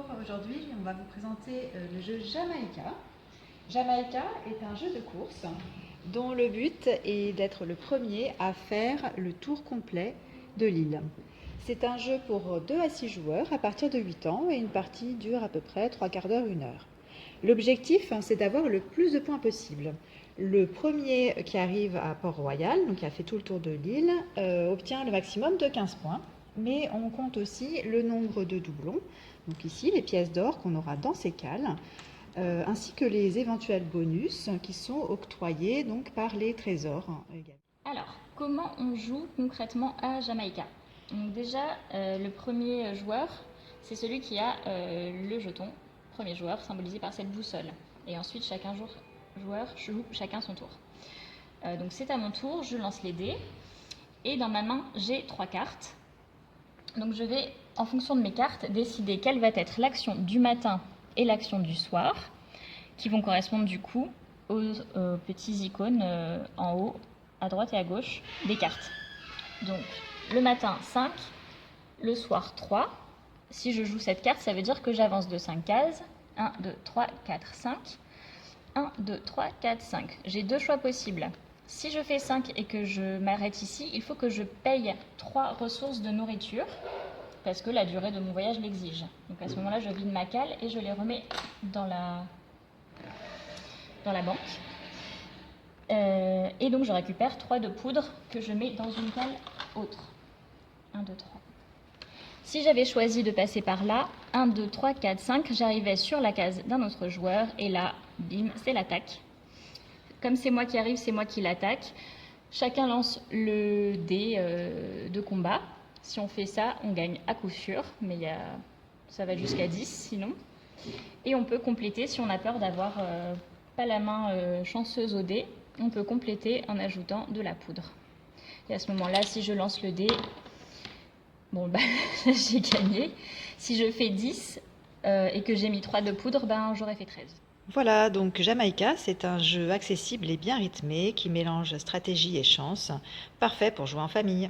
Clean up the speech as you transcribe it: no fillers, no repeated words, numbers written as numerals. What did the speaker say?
Bonjour, aujourd'hui on va vous présenter le jeu Jamaïca. Jamaïca est un jeu de course dont le but est d'être le premier à faire le tour complet de l'île. C'est un jeu pour 2 à 6 joueurs à partir de 8 ans et une partie dure à peu près 3/4 d'heure, 1 heure. L'objectif, c'est d'avoir le plus de points possible. Le premier qui arrive à Port-Royal, donc qui a fait tout le tour de l'île, obtient le maximum de 15 points. Mais on compte aussi le nombre de doublons, donc ici les pièces d'or qu'on aura dans ces cales, ainsi que les éventuels bonus qui sont octroyés donc par les trésors. Alors, comment on joue concrètement à Jamaïca? Donc déjà, le premier joueur, c'est celui qui a le jeton, premier joueur, symbolisé par cette boussole. Et ensuite, chacun joueur joue chacun son tour. Donc c'est à mon tour, je lance les dés. Et dans ma main, j'ai 3 cartes. Donc je vais, en fonction de mes cartes, décider quelle va être l'action du matin et l'action du soir, qui vont correspondre du coup aux petits icônes en haut, à droite et à gauche des cartes. Donc le matin 5, le soir 3. Si je joue cette carte, ça veut dire que j'avance de 5 cases. 1, 2, 3, 4, 5. 1, 2, 3, 4, 5. J'ai 2 choix possibles. Si je fais 5 et que je m'arrête ici, il faut que je paye 3 ressources de nourriture parce que la durée de mon voyage l'exige. Donc à ce moment-là, je vide ma cale et je les remets dans la banque. Et donc je récupère 3 de poudre que je mets dans une cale autre. 1, 2, 3. Si j'avais choisi de passer par là, 1, 2, 3, 4, 5, j'arrivais sur la case d'un autre joueur et là, bim, c'est l'attaque. Comme c'est moi qui arrive, c'est moi qui l'attaque. Chacun lance le dé de combat. Si on fait ça, on gagne à coup sûr, mais ça va jusqu'à 10 sinon. Et on peut compléter, si on a peur d'avoir pas la main chanceuse au dé, on peut compléter en ajoutant de la poudre. Et à ce moment-là, si je lance le dé, bon, j'ai gagné. Si je fais 10 et que j'ai mis 3 de poudre, j'aurais fait 13. Voilà, donc Jamaïca, c'est un jeu accessible et bien rythmé qui mélange stratégie et chance, parfait pour jouer en famille.